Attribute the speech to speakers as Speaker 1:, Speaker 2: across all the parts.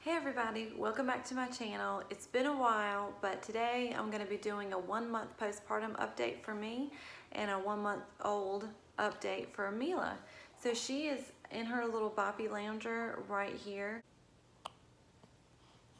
Speaker 1: Hey everybody, welcome back to my channel. It's been a while, but today I'm going to be doing a 1-month postpartum update for me and a 1-month-old update for Mila. So she is in her little boppy lounger right here.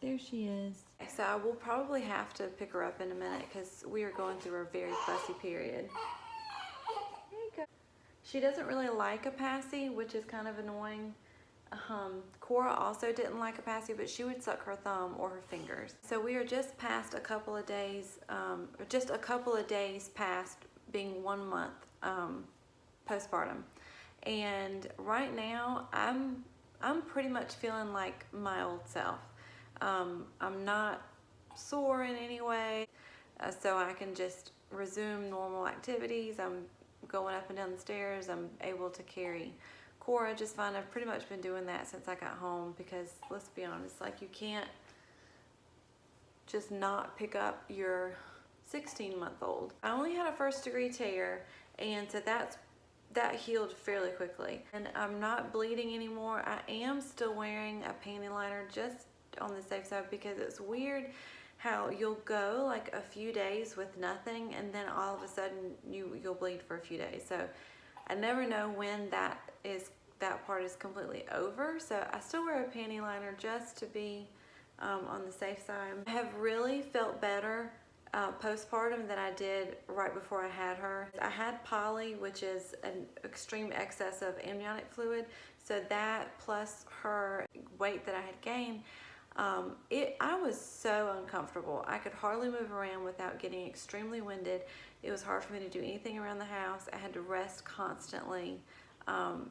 Speaker 1: There she is. So I will probably have to pick her up in a minute because we are going through a very fussy period. There you go. She doesn't really like a passy, which is kind of annoying. Cora also didn't like a passy, but she would suck her thumb or her fingers. So we are just past a couple of days, past being 1 month postpartum, and right now I'm pretty much feeling like my old self. I'm not sore in any way, so I can just resume normal activities. I'm going up and down the stairs. I'm able to carry Cora just fine. I've pretty much been doing that since I got home because let's be honest, like you can't just not pick up your 16-month-old. I only had a 1st-degree tear, and so that healed fairly quickly. And I'm not bleeding anymore. I am still wearing a panty liner just on the safe side because it's weird how you'll go like a few days with nothing and then all of a sudden you'll bleed for a few days. So I never know when that part is completely over, so I still wear a panty liner just to be on the safe side. I have really felt better postpartum than I did right before I had her. I had poly, which is an extreme excess of amniotic fluid, so that plus her weight that I had gained, I was so uncomfortable. I could hardly move around without getting extremely winded. It was hard for me to do anything around the house. I had to rest constantly.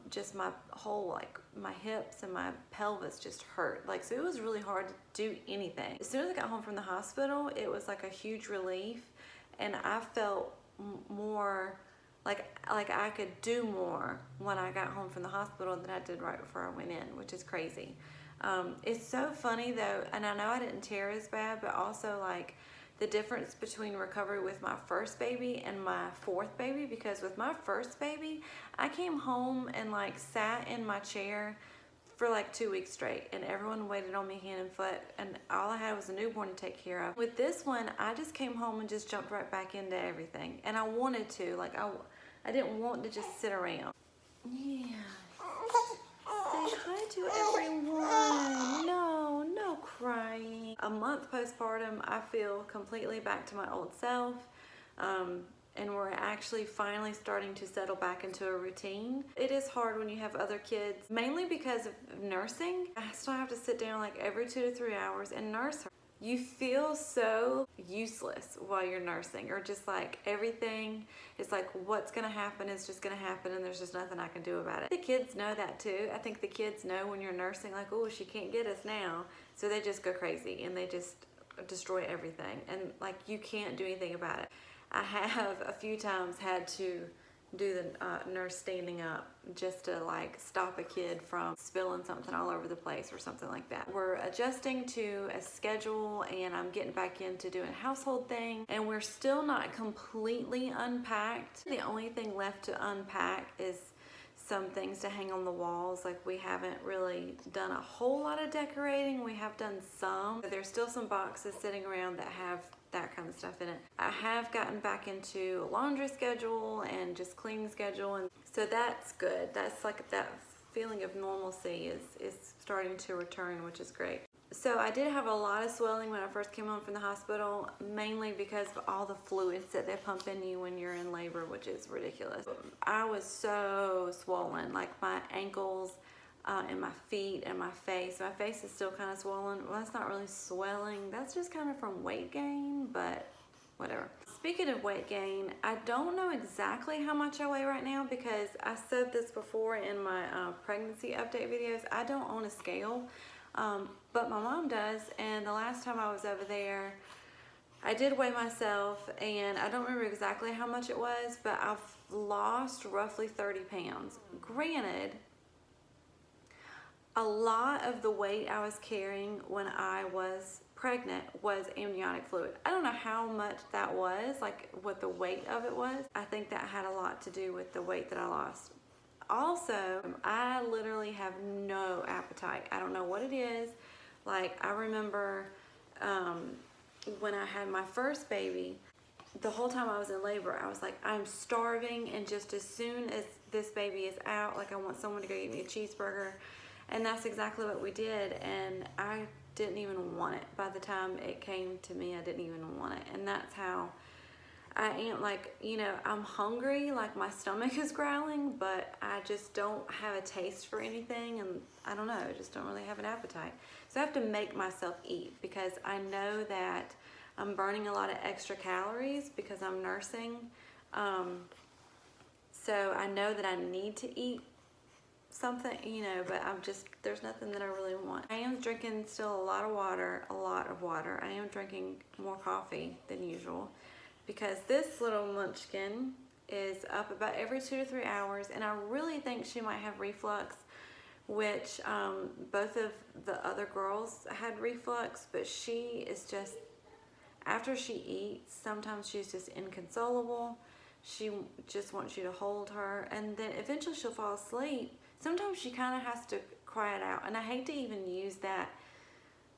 Speaker 1: Just my whole, like my hips and my pelvis just hurt. Like, so it was really hard to do anything. As soon as I got home from the hospital, it was like a huge relief, and I felt more like I could do more when I got home from the hospital than I did right before I went in, which is crazy. It's so funny though, and I know I didn't tear as bad, but also like the difference between recovery with my first baby and my 4th baby, because with my first baby, I came home and like sat in my chair for like 2 weeks straight, and everyone waited on me hand and foot, and all I had was a newborn to take care of. With this one, I just came home and just jumped right back into everything, and I wanted to, like I didn't want to just sit around. Yeah. Say hi to everyone. No crying. A month postpartum, I feel completely back to my old self. And we're actually finally starting to settle back into a routine. It is hard when you have other kids, mainly because of nursing. I still have to sit down like every 2 to 3 hours and nurse her. You feel so useless while you're nursing, or just like everything is like what's gonna happen is just gonna happen, and there's just nothing I can do about it. The kids know that too. I think the kids know when you're nursing, like, oh, she can't get us now, so they just go crazy and they just destroy everything, and like you can't do anything about it. I have a few times had to do the nurse standing up just to like stop a kid from spilling something all over the place or something like that. We're adjusting to a schedule, and I'm getting back into doing household things, and we're still not completely unpacked. The only thing left to unpack is some things to hang on the walls. Like, we haven't really done a whole lot of decorating. We have done some. There's still some boxes sitting around that have that kind of stuff in it. I have gotten back into a laundry schedule and just cleaning schedule, and so that's good. That's like that feeling of normalcy is starting to return, which is great. So I did have a lot of swelling when I first came home from the hospital, mainly because of all the fluids that they pump in you when you're in labor, which is ridiculous. I was so swollen, like my ankles and my feet and my face. My face is still kind of swollen. Well, that's not really swelling. That's just kind of from weight gain, but whatever. Speaking of weight gain, I don't know exactly how much I weigh right now because I said this before in my pregnancy update videos. I don't own a scale, but my mom does, and the last time I was over there, I did weigh myself, and I don't remember exactly how much it was, but I've lost roughly 30 pounds. Granted, a lot of the weight I was carrying when I was pregnant was amniotic fluid. I don't know how much that was, like what the weight of it was. I think that had a lot to do with the weight that I lost. Also, I literally have no appetite. I don't know what it is, Like, I remember when I had my first baby, the whole time I was in labor, I was like, I'm starving, and just as soon as this baby is out, like, I want someone to go get me a cheeseburger. And that's exactly what we did, and I didn't even want it. By the time it came to me, I didn't even want it. And that's how I am. Like, you know, I'm hungry, like my stomach is growling, but I just don't have a taste for anything, and I don't know, I just don't really have an appetite. So I have to make myself eat, because I know that I'm burning a lot of extra calories because I'm nursing. So I know that I need to eat something, you know, but there's nothing that I really want. I am drinking still a lot of water. I am drinking more coffee than usual, because this little munchkin is up about every 2 to 3 hours, and I really think she might have reflux, which both of the other girls had reflux, but she is just, after she eats, sometimes she's just inconsolable. She just wants you to hold her, and then eventually she'll fall asleep. Sometimes she kind of has to cry it out, and I hate to even use that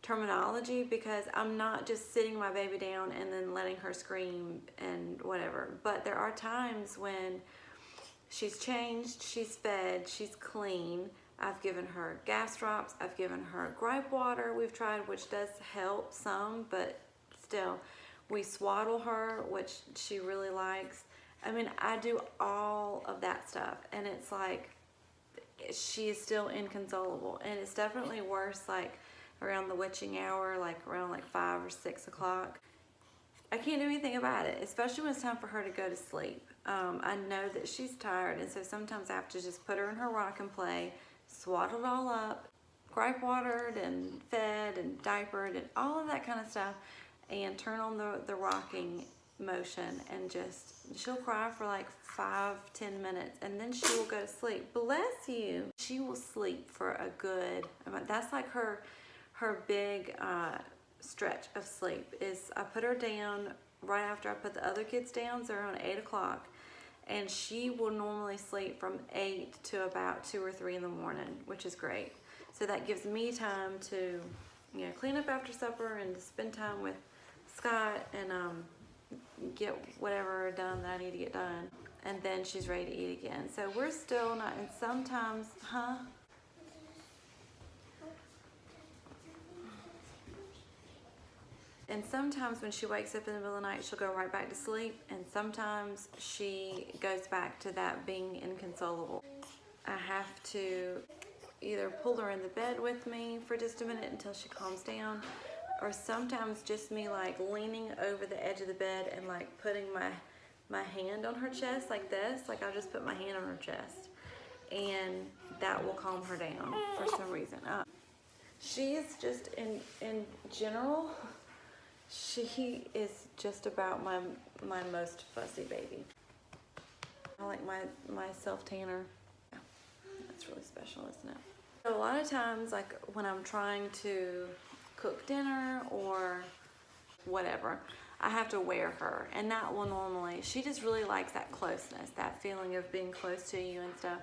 Speaker 1: terminology, because I'm not just sitting my baby down and then letting her scream and whatever. But there are times when she's changed, she's fed, she's clean. I've given her gas drops, I've given her gripe water we've tried, which does help some, but still. We swaddle her, which she really likes. I mean, I do all of that stuff, and it's like, she is still inconsolable, and it's definitely worse like around the witching hour, like around like 5 or 6 o'clock. I can't do anything about it, especially when it's time for her to go to sleep. I know that she's tired, and so sometimes I have to just put her in her rock and play, swaddled all up, gripe watered and fed and diapered and all of that kind of stuff, and turn on the rocking motion, and just, she'll cry for like 5-10 minutes, and then she will go to sleep. Bless you. She will sleep for a good, that's like her big stretch of sleep, is I put her down right after I put the other kids down, so around 8 o'clock, and she will normally sleep from 8 to about 2 or 3 in the morning, which is great. So that gives me time to, you know, clean up after supper and to spend time with Scott and get whatever done that I need to get done, and then she's ready to eat again. So we're still not, and sometimes, and sometimes when she wakes up in the middle of the night, she'll go right back to sleep, and sometimes she goes back to that being inconsolable. I have to either pull her in the bed with me for just a minute until she calms down, or sometimes just me like leaning over the edge of the bed and like putting my hand on her chest like this. Like, I'll just put my hand on her chest, and that will calm her down for some reason. She is just, in general, she is just about my most fussy baby. I like my self-tanner. Yeah, that's really special, isn't it? So a lot of times, like when I'm trying to cook dinner or whatever, I have to wear her, and that will normally, she just really likes that closeness, that feeling of being close to you and stuff.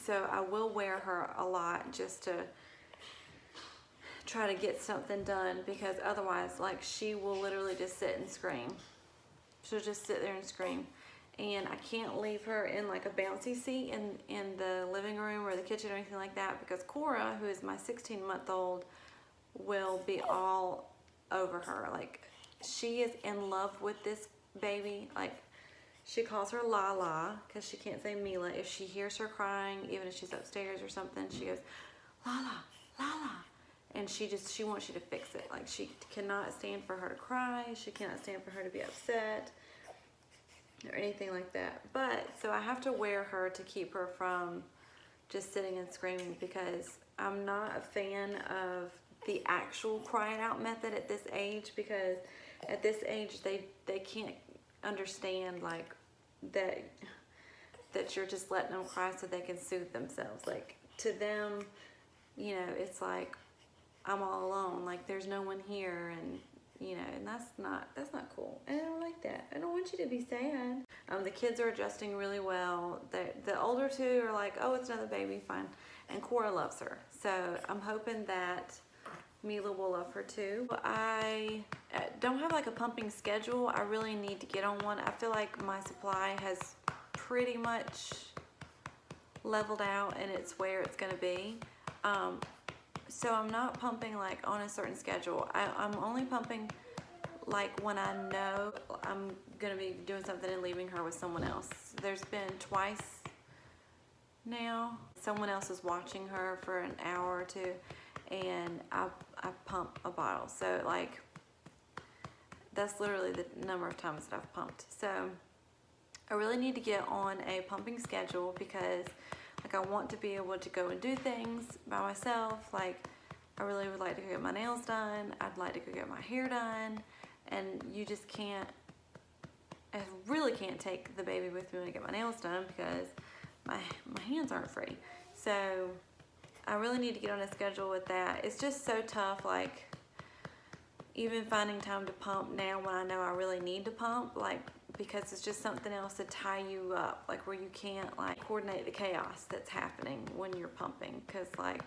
Speaker 1: So I will wear her a lot just to try to get something done, because otherwise, like, she will literally just sit and scream. She'll just sit there and scream, and I can't leave her in like a bouncy seat in the living room or the kitchen or anything like that, because Cora, who is my 16-month-old, will be all over her. Like, she is in love with this baby. Like, she calls her Lala because she can't say Mila. If she hears her crying, even if she's upstairs or something, she goes, Lala, Lala. And she wants you to fix it. Like, she cannot stand for her to cry. She cannot stand for her to be upset or anything like that. But, so I have to wear her to keep her from just sitting and screaming, because I'm not a fan of the actual cry it out method at this age, because at this age they can't understand like that you're just letting them cry so they can soothe themselves. Like, to them, you know, it's like, I'm all alone, like there's no one here, and you know, and that's not cool, and I don't like that. I don't want you to be sad. The kids are adjusting really well. The older two are like, oh, it's another baby, fine, and Cora loves her. So I'm hoping that Mila will love her too. I don't have like a pumping schedule. I really need to get on one. I feel like my supply has pretty much leveled out and it's where it's going to be. So I'm not pumping like on a certain schedule. I'm only pumping like when I know I'm going to be doing something and leaving her with someone else. There's been twice now. Someone else is watching her for an hour or two and I pump a bottle. So like that's literally the number of times that I've pumped. So I really need to get on a pumping schedule because like I want to be able to go and do things by myself. Like I really would like to go get my nails done. I'd like to go get my hair done. And you just can't, I really can't take the baby with me when I get my nails done because my hands aren't free. So I really need to get on a schedule with that. It's just so tough, like even finding time to pump now when I know I really need to pump, like because it's just something else to tie you up, like where you can't like coordinate the chaos that's happening when you're pumping, because like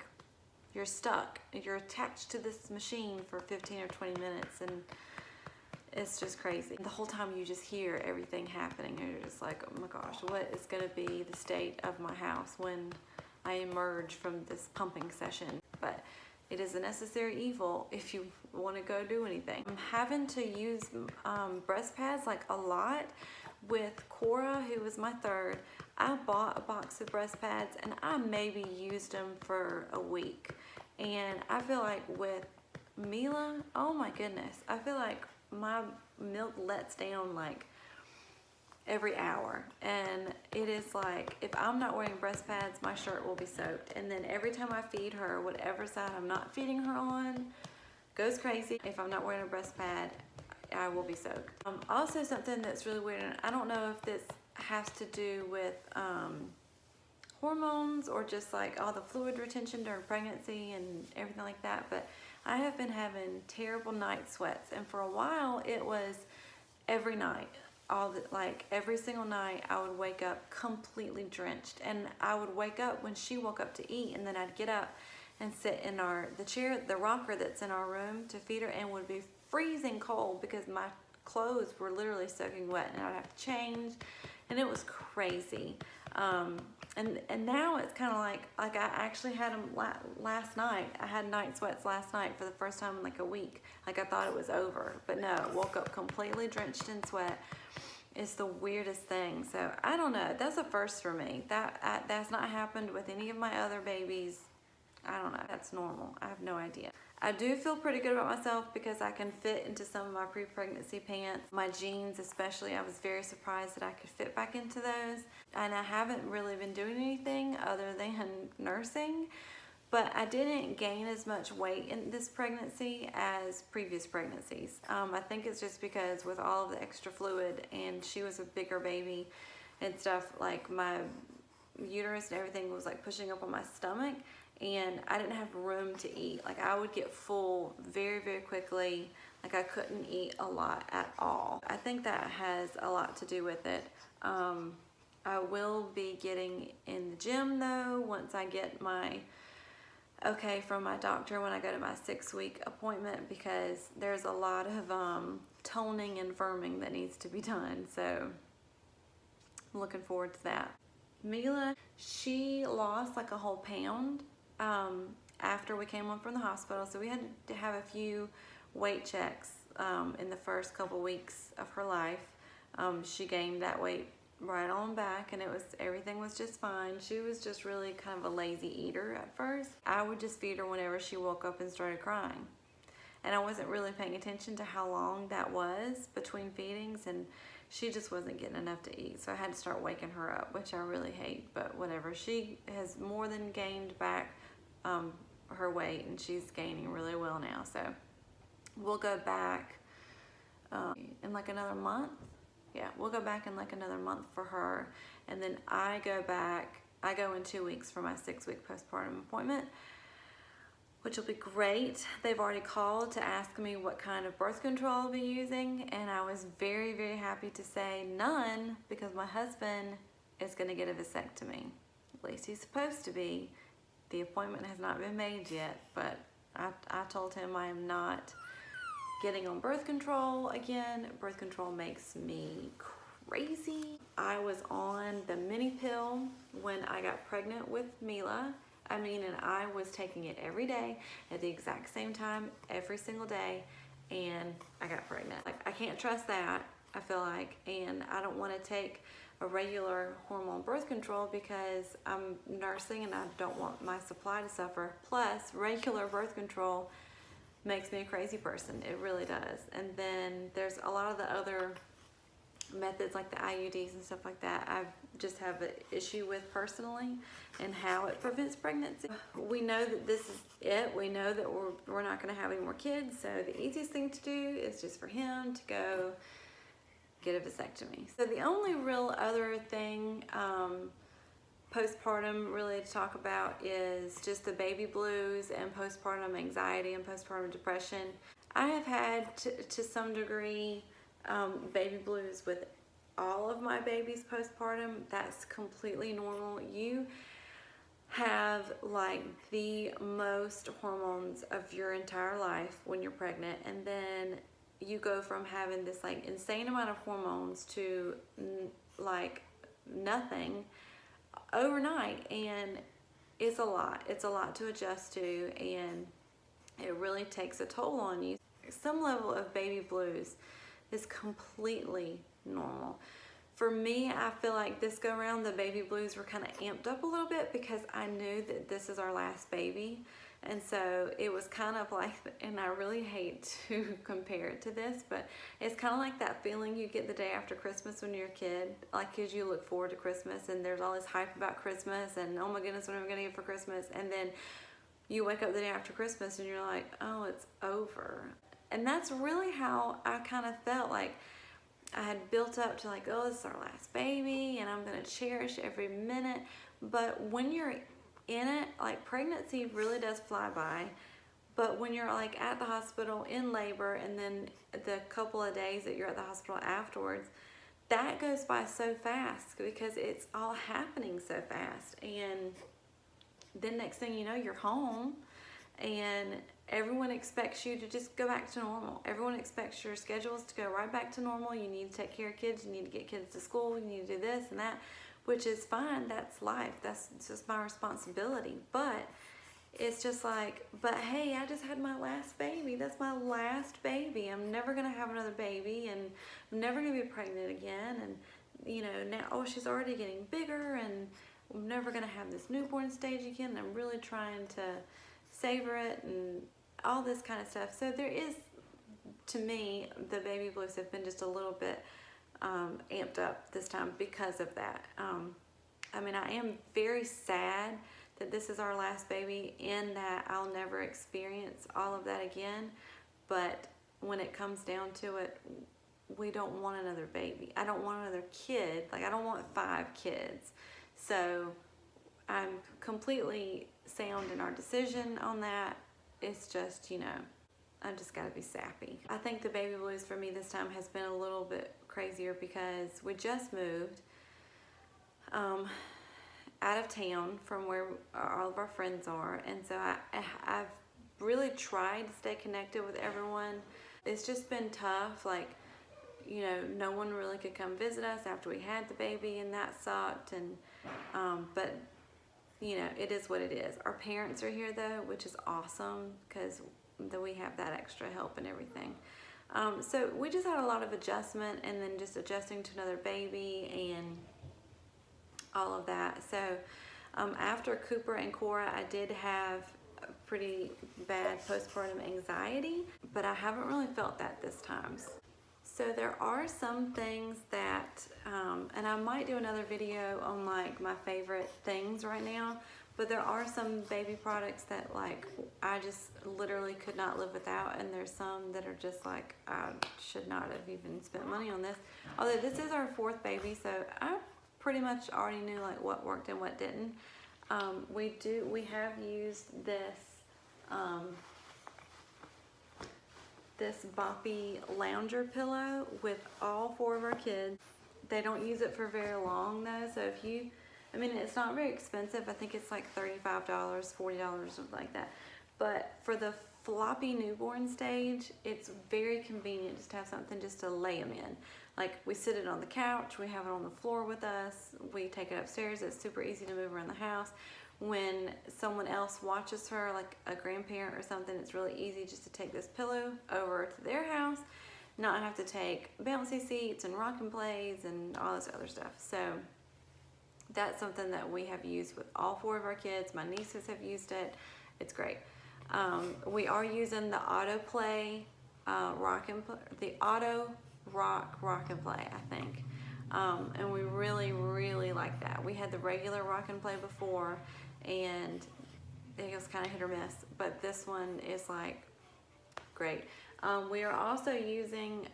Speaker 1: you're stuck, you're attached to this machine for 15 or 20 minutes and it's just crazy. The whole time you just hear everything happening and you're just like, oh my gosh, what is gonna be the state of my house when I emerge from this pumping session? But it is a necessary evil if you want to go do anything. I'm having to use breast pads like a lot. With Cora, who was my third, I bought a box of breast pads and I maybe used them for a week. And I feel like with Mila, oh my goodness, I feel like my milk lets down like every hour, and it is like if I'm not wearing breast pads, my shirt will be soaked. And then every time I feed her, whatever side I'm not feeding her on goes crazy. If I'm not wearing a breast pad, I will be soaked. Also something that's really weird, and I don't know if this has to do with hormones or just like all the fluid retention during pregnancy and everything like that, but I have been having terrible night sweats, and for a while it was every night. Like every single night I would wake up completely drenched, and I would wake up when she woke up to eat, and then I'd get up and sit in the rocker that's in our room to feed her, and would be freezing cold because my clothes were literally soaking wet and I'd have to change, and it was crazy. And now it's kind of like I actually had them last night. I had night sweats last night for the first time in like a week. Like I thought it was over, but no, woke up completely drenched in sweat. It's the weirdest thing. So I don't know. That's a first for me. That's not happened with any of my other babies. I don't know. That's normal. I have no idea. I do feel pretty good about myself because I can fit into some of my pre-pregnancy pants. My jeans especially, I was very surprised that I could fit back into those. And I haven't really been doing anything other than nursing. But I didn't gain as much weight in this pregnancy as previous pregnancies. I think it's just because with all of the extra fluid, and she was a bigger baby and stuff, like my uterus and everything was like pushing up on my stomach, and I didn't have room to eat. Like I would get full very, very quickly. Like I couldn't eat a lot at all. I think that has a lot to do with it. I will be getting in the gym though once I get my okay from my doctor when I go to my 6-week appointment, because there's a lot of toning and firming that needs to be done. So I'm looking forward to that. Mila, she lost like a whole pound after we came home from the hospital, so we had to have a few weight checks in the first couple weeks of her life. She gained that weight right on back, and everything was just fine. She was just really kind of a lazy eater at first. I would just feed her whenever she woke up and started crying, and I wasn't really paying attention to how long that was between feedings, and she just wasn't getting enough to eat, so I had to start waking her up, which I really hate, but whatever. She has more than gained back her weight, and she's gaining really well now. So we'll go back in like another month. Yeah, we'll go back in like another month for her, and then I go in 2 weeks for my 6-week postpartum appointment, which will be great. They've already called to ask me what kind of birth control I'll be using, and I was very, very happy to say none, because my husband is gonna get a vasectomy. At least he's supposed to be. The appointment has not been made yet, but I told him I am not getting on birth control again. Birth control makes me crazy. I was on the mini pill when I got pregnant with Mila. And I was taking it every day at the exact same time, every single day, and I got pregnant. Like, I can't trust that, I feel like, and I don't want to take a regular hormone birth control because I'm nursing and I don't want my supply to suffer. Plus, regular birth control makes me a crazy person. It really does. And then there's a lot of the other methods like the IUDs and stuff like that I just have an issue with personally, and how it prevents pregnancy. We know that this is it. We know that we're not going to have any more kids, so the easiest thing to do is just for him to go get a vasectomy. So the only real other thing postpartum really to talk about is just the baby blues and postpartum anxiety and postpartum depression. I have had to some degree baby blues with all of my babies postpartum. That's completely normal. You have like the most hormones of your entire life when you're pregnant, and then you go from having this like insane amount of hormones to like nothing overnight, and it's a lot. It's a lot to adjust to, and it really takes a toll on you. Some level of baby blues is completely normal. For me, I feel like this go around the baby blues were kind of amped up a little bit because I knew that this is our last baby, and so it was kind of like, and I really hate to compare it to this, but it's kind of like that feeling you get the day after Christmas when you're a kid, like as you look forward to Christmas and there's all this hype about Christmas and oh my goodness, what am I gonna get for Christmas? And then you wake up the day after Christmas and you're like, oh, it's over. And that's really how I kind of felt. Like I had built up to like, oh, this is our last baby and I'm gonna cherish every minute. But when you're in it, like pregnancy really does fly by. But when you're like at the hospital in labor and then the couple of days that you're at the hospital afterwards, that goes by so fast because it's all happening so fast. And then next thing you know, you're home and everyone expects you to just go back to normal. Everyone expects your schedules to go right back to normal. You need to take care of kids. You need to get kids to school. You need to do this and that, which is fine. That's life. That's just my responsibility. But it's just like, but hey, I just had my last baby. That's my last baby. I'm never going to have another baby, and I'm never going to be pregnant again. And, you know, now, oh, she's already getting bigger, and I'm never going to have this newborn stage again. And I'm really trying to savor it and all this kind of stuff. So there is, to me, the baby blues have been just a little bit amped up this time because of that. I mean, I am very sad that this is our last baby, in that I'll never experience all of that again. But when it comes down to it, we don't want another baby. I don't want another kid. Like, I don't want 5 kids. So I'm completely sound in our decision on that. It's just, you know, I just gotta be sappy. I think the baby blues for me this time has been a little bit crazier because we just moved out of town from where all of our friends are, and so I've really tried to stay connected with everyone. It's just been tough. Like, you know, no one really could come visit us after we had the baby, and that sucked. And but you know, it is what it is. Our parents are here though, which is awesome because we have that extra help and everything. So we just had a lot of adjustment, and then just adjusting to another baby and all of that. So after Cooper and Cora, I did have a pretty bad postpartum anxiety, but I haven't really felt that this time. So there are some things that, and I might do another video on like my favorite things right now, but there are some baby products that like I just literally could not live without, and there's some that are just like I should not have even spent money on this. Although this is our 4th baby, so I pretty much already knew like what worked and what didn't. We have used this this boppy lounger pillow with all 4 of our kids. They don't use it for very long though, so if you I mean, it's not very expensive. I think it's like $35, $40, something like that. But for the floppy newborn stage, it's very convenient just to have something just to lay them in. Like, we sit it on the couch, we have it on the floor with us, we take it upstairs. It's super easy to move around the house. When someone else watches her, like a grandparent or something, it's really easy just to take this pillow over to their house, not have to take bouncy seats and rock and plays and all this other stuff. So that's something that we have used with all 4 of our kids. My nieces have used it. It's great. We are using the Auto Play the Auto Rock and Play, I think. And we really, really like that. We had the regular Rock and Play before, and it was kind of hit or miss, but this one is like great. We are also using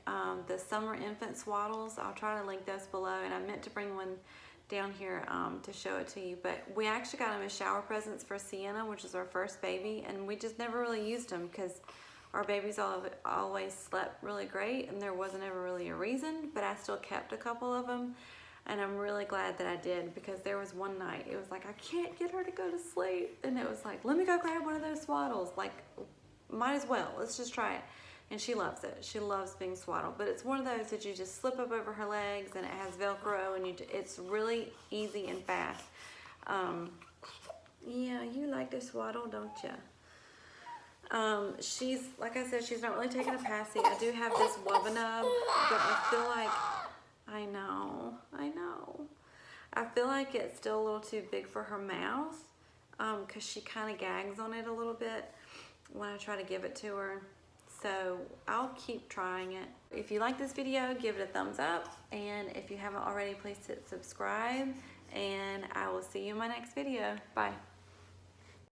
Speaker 1: the Summer Infant Swaddles. I'll try to link those below, and I meant to bring one down here to show it to you, but we actually got them as shower presents for Sienna, which is our first baby, and we just never really used them because our babies always slept really great, and there wasn't ever really a reason, but I still kept a couple of them, and I'm really glad that I did, because there was one night, it was like, I can't get her to go to sleep, and it was like, let me go grab one of those swaddles, like, might as well, let's just try it. And she loves it. She loves being swaddled, but it's one of those that you just slip up over her legs, and it has Velcro, and it's really easy and fast. Yeah, you like to swaddle, don't you? She's, like I said, she's not really taking a passy. I do have this Wubbanub, but I feel like, I know. I feel like it's still a little too big for her mouth, because she kind of gags on it a little bit when I try to give it to her. So I'll keep trying it. If you like this video, give it a thumbs up. And if you haven't already, please hit subscribe. And I will see you in my next video. Bye.